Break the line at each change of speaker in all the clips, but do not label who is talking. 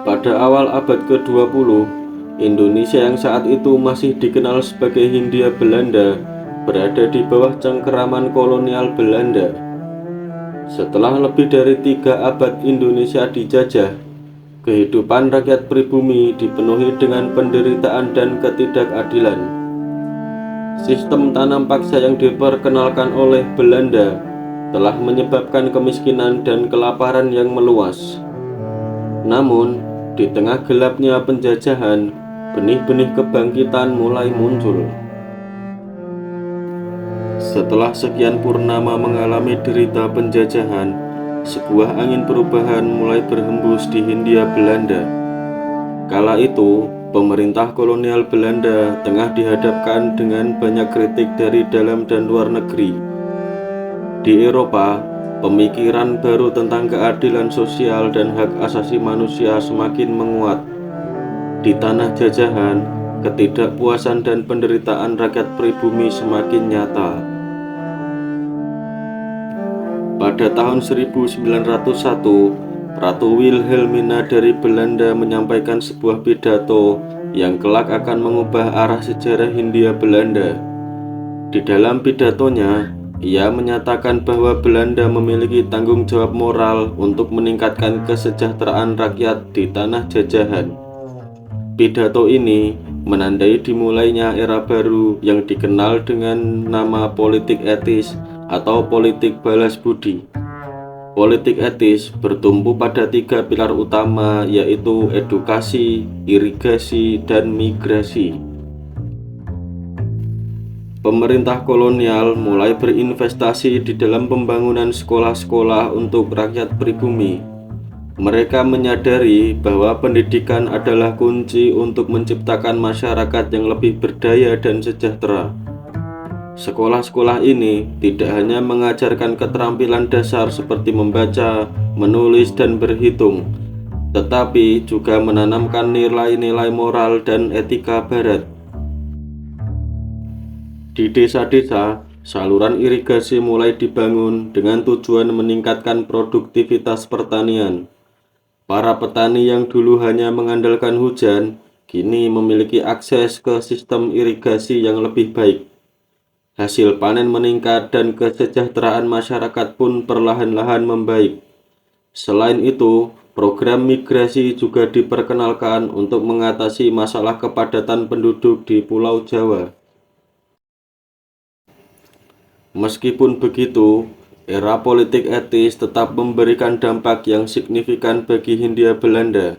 Pada awal abad ke-20, Indonesia yang saat itu masih dikenal sebagai Hindia Belanda berada di bawah cengkeraman kolonial Belanda. Setelah lebih dari 3 abad Indonesia dijajah, kehidupan rakyat pribumi dipenuhi dengan penderitaan dan ketidakadilan. Sistem tanam paksa yang diperkenalkan oleh Belanda telah menyebabkan kemiskinan dan kelaparan yang meluas. Namun, di tengah gelapnya penjajahan, benih-benih kebangkitan mulai muncul. Setelah sekian purnama mengalami derita penjajahan, sebuah angin perubahan mulai berhembus di Hindia Belanda. Kala itu, pemerintah kolonial Belanda tengah dihadapkan dengan banyak kritik dari dalam dan luar negeri. Di Eropa, pemikiran baru tentang keadilan sosial dan hak asasi manusia semakin menguat. Di tanah jajahan, ketidakpuasan dan penderitaan rakyat pribumi semakin nyata. Pada tahun 1901, Ratu Wilhelmina dari Belanda menyampaikan sebuah pidato yang kelak akan mengubah arah sejarah Hindia Belanda. Di dalam pidatonya, ia menyatakan bahwa Belanda memiliki tanggung jawab moral untuk meningkatkan kesejahteraan rakyat di tanah jajahan. Pidato ini menandai dimulainya era baru yang dikenal dengan nama politik etis atau politik balas budi. Politik etis bertumpu pada 3 pilar utama, yaitu edukasi, irigasi, dan migrasi. Pemerintah kolonial mulai berinvestasi di dalam pembangunan sekolah-sekolah untuk rakyat pribumi. Mereka menyadari bahwa pendidikan adalah kunci untuk menciptakan masyarakat yang lebih berdaya dan sejahtera. Sekolah-sekolah ini tidak hanya mengajarkan keterampilan dasar seperti membaca, menulis, dan berhitung, tetapi juga menanamkan nilai-nilai moral dan etika barat. Di desa-desa, saluran irigasi mulai dibangun dengan tujuan meningkatkan produktivitas pertanian. Para petani yang dulu hanya mengandalkan hujan, kini memiliki akses ke sistem irigasi yang lebih baik. Hasil panen meningkat dan kesejahteraan masyarakat pun perlahan-lahan membaik. Selain itu, program migrasi juga diperkenalkan untuk mengatasi masalah kepadatan penduduk di Pulau Jawa. Meskipun begitu, era politik etis tetap memberikan dampak yang signifikan bagi Hindia Belanda.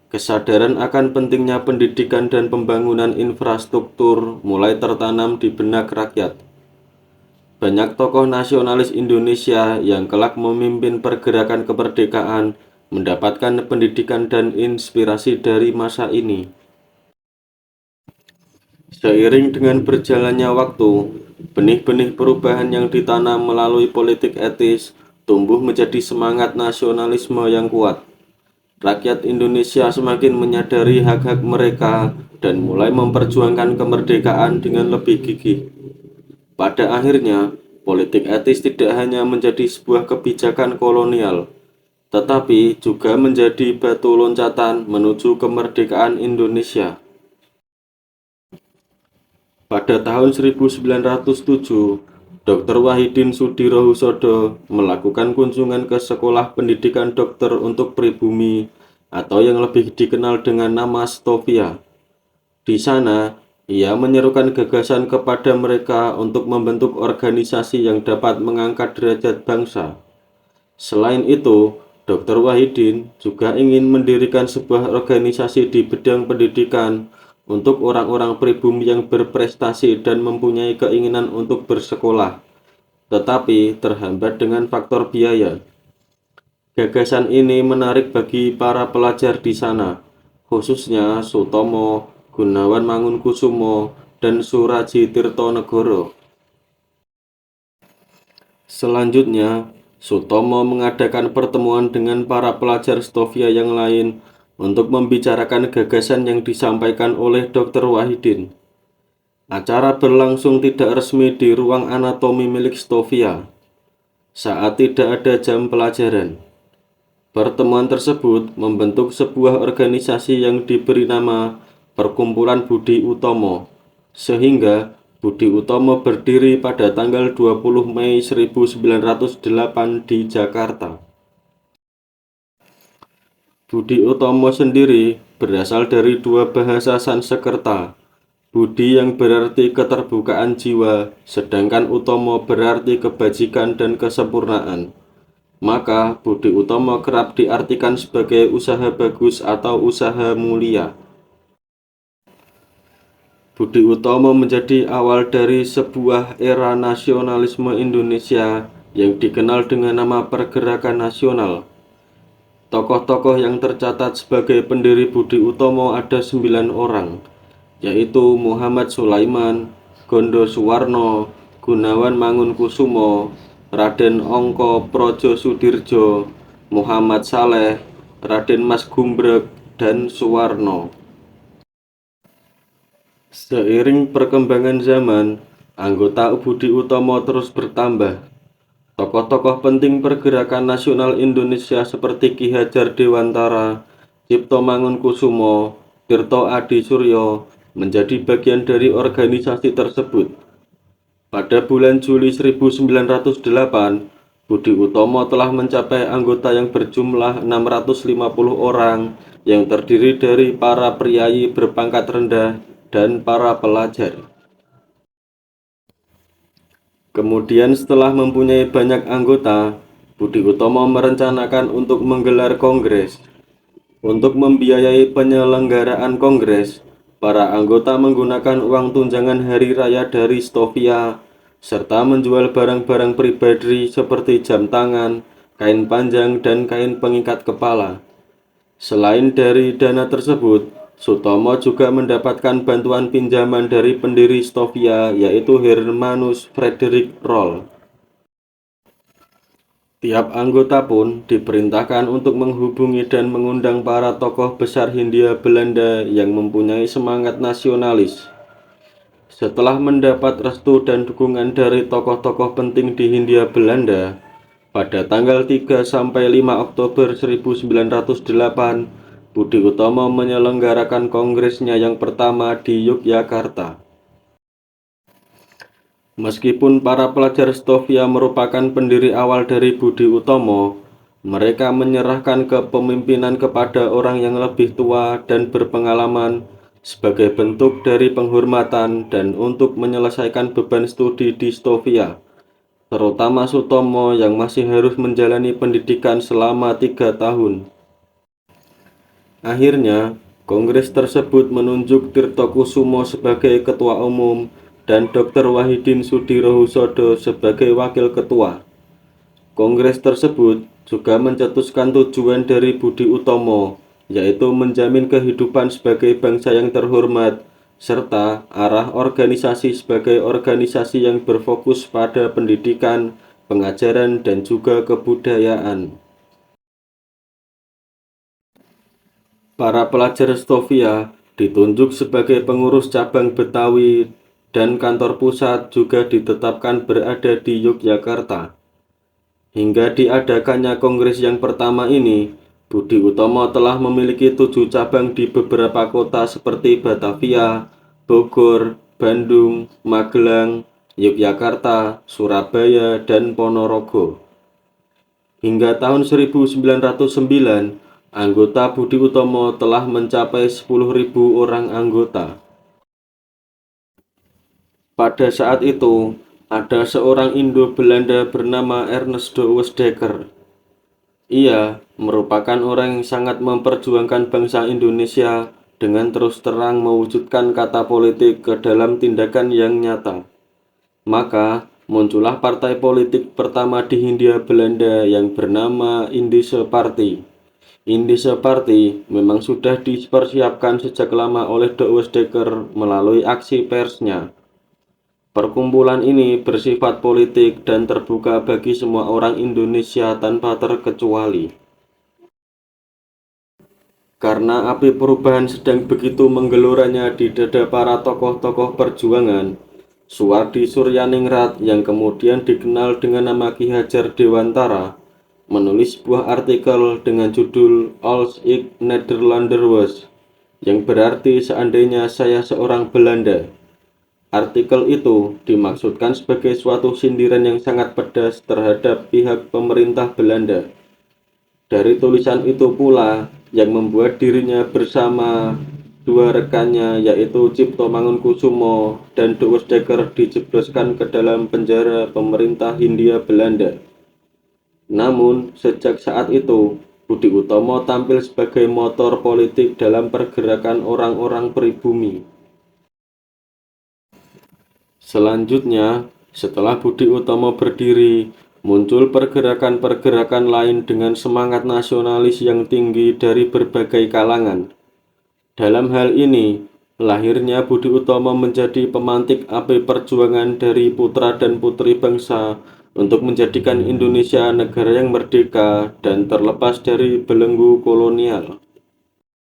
Kesadaran akan pentingnya pendidikan dan pembangunan infrastruktur mulai tertanam di benak rakyat. Banyak tokoh nasionalis Indonesia yang kelak memimpin pergerakan kemerdekaan mendapatkan pendidikan dan inspirasi dari masa ini. Seiring dengan berjalannya waktu, benih-benih perubahan yang ditanam melalui politik etis tumbuh menjadi semangat nasionalisme yang kuat. Rakyat Indonesia semakin menyadari hak-hak mereka dan mulai memperjuangkan kemerdekaan dengan lebih gigih. Pada akhirnya, politik etis tidak hanya menjadi sebuah kebijakan kolonial, tetapi juga menjadi batu loncatan menuju kemerdekaan Indonesia. Pada tahun 1907, Dr. Wahidin Sudirohusodo melakukan kunjungan ke sekolah pendidikan dokter untuk pribumi atau yang lebih dikenal dengan nama Stovia. Di sana, ia menyerukan gagasan kepada mereka untuk membentuk organisasi yang dapat mengangkat derajat bangsa. Selain itu, Dr. Wahidin juga ingin mendirikan sebuah organisasi di bidang pendidikan untuk orang-orang pribumi yang berprestasi dan mempunyai keinginan untuk bersekolah, tetapi terhambat dengan faktor biaya. Gagasan ini menarik bagi para pelajar di sana, khususnya Sutomo, Gunawan Mangunkusumo, dan Suraji Tirtonegoro. Selanjutnya, Sutomo mengadakan pertemuan dengan para pelajar Stovia yang lain untuk membicarakan gagasan yang disampaikan oleh Dr. Wahidin. Acara berlangsung tidak resmi di ruang anatomi milik Stovia saat tidak ada jam pelajaran. Pertemuan tersebut membentuk sebuah organisasi yang diberi nama Perkumpulan Budi Utomo, sehingga Budi Utomo berdiri pada tanggal 20 Mei 1908 di Jakarta. Budi Utomo sendiri berasal dari dua bahasa Sanskerta. Budi yang berarti keterbukaan jiwa, sedangkan Utomo berarti kebajikan dan kesempurnaan. Maka, budi utomo kerap diartikan sebagai usaha bagus atau usaha mulia. Budi Utomo menjadi awal dari sebuah era nasionalisme Indonesia yang dikenal dengan nama Pergerakan Nasional. Tokoh-tokoh yang tercatat sebagai pendiri Budi Utomo ada 9 orang, yaitu Muhammad Sulaiman, Gondo Suwarno, Gunawan Mangunkusumo, Raden Ongko Projo Sudirjo, Muhammad Saleh, Raden Mas Gumbreg, dan Suwarno. Seiring perkembangan zaman, anggota Budi Utomo terus bertambah. Tokoh-tokoh penting pergerakan nasional Indonesia seperti Ki Hajar Dewantara, Cipto Mangunkusumo, Tirto Adi Suryo menjadi bagian dari organisasi tersebut. Pada bulan Juli 1908, Budi Utomo telah mencapai anggota yang berjumlah 650 orang yang terdiri dari para priayi berpangkat rendah dan para pelajar. Kemudian setelah mempunyai banyak anggota, Budi Utomo merencanakan untuk menggelar kongres. Untuk membiayai penyelenggaraan kongres, para anggota menggunakan uang tunjangan hari raya dari Stovia, serta menjual barang-barang pribadi seperti jam tangan, kain panjang, dan kain pengikat kepala. Selain dari dana tersebut, Sutomo juga mendapatkan bantuan pinjaman dari pendiri Stovia, yaitu Hermanus Frederick Roll. Tiap anggota pun diperintahkan untuk menghubungi dan mengundang para tokoh besar Hindia Belanda yang mempunyai semangat nasionalis. Setelah mendapat restu dan dukungan dari tokoh-tokoh penting di Hindia Belanda, pada tanggal 3–5 Oktober 1908, Budi Utomo menyelenggarakan kongresnya yang pertama di Yogyakarta. Meskipun para pelajar Stovia merupakan pendiri awal dari Budi Utomo, mereka menyerahkan kepemimpinan kepada orang yang lebih tua dan berpengalaman sebagai bentuk dari penghormatan dan untuk menyelesaikan beban studi di Stovia, terutama Sutomo yang masih harus menjalani pendidikan selama 3 tahun. Akhirnya, kongres tersebut menunjuk Tirto Kusumo sebagai ketua umum dan Dr. Wahidin Sudirohusodo sebagai wakil ketua. Kongres tersebut juga mencetuskan tujuan dari Budi Utomo, yaitu menjamin kehidupan sebagai bangsa yang terhormat, serta arah organisasi sebagai organisasi yang berfokus pada pendidikan, pengajaran, dan juga kebudayaan. Para pelajar Stovia ditunjuk sebagai pengurus cabang Betawi dan kantor pusat juga ditetapkan berada di Yogyakarta. Hingga diadakannya kongres yang pertama ini, Budi Utomo telah memiliki 7 cabang di beberapa kota seperti Batavia, Bogor, Bandung, Magelang, Yogyakarta, Surabaya, dan Ponorogo. Hingga tahun 1909, anggota Budi Utomo telah mencapai 10.000 orang anggota. Pada saat itu, ada seorang Indo-Belanda bernama Ernest Douwesdekker. Ia merupakan orang yang sangat memperjuangkan bangsa Indonesia dengan terus terang mewujudkan kata politik ke dalam tindakan yang nyata. Maka, muncullah partai politik pertama di Hindia Belanda yang bernama Indische Party. Indische Party memang sudah dipersiapkan sejak lama oleh Douwesdekker melalui aksi persnya. Perkumpulan ini bersifat politik dan terbuka bagi semua orang Indonesia tanpa terkecuali. Karena api perubahan sedang begitu menggeloranya di dada para tokoh-tokoh perjuangan, Suwardi Suryaningrat yang kemudian dikenal dengan nama Ki Hajar Dewantara menulis sebuah artikel dengan judul Als ik Nederlander was, yang berarti seandainya saya seorang Belanda. Artikel itu dimaksudkan sebagai suatu sindiran yang sangat pedas terhadap pihak pemerintah Belanda. Dari tulisan itu pula yang membuat dirinya bersama dua rekannya yaitu Cipto Mangunkusumo dan Doos Dekker dijebloskan ke dalam penjara pemerintah Hindia Belanda. Namun, sejak saat itu, Budi Utomo tampil sebagai motor politik dalam pergerakan orang-orang pribumi. Selanjutnya, setelah Budi Utomo berdiri, muncul pergerakan-pergerakan lain dengan semangat nasionalis yang tinggi dari berbagai kalangan. Dalam hal ini, lahirnya Budi Utomo menjadi pemantik api perjuangan dari putra dan putri bangsa untuk menjadikan Indonesia negara yang merdeka dan terlepas dari belenggu kolonial.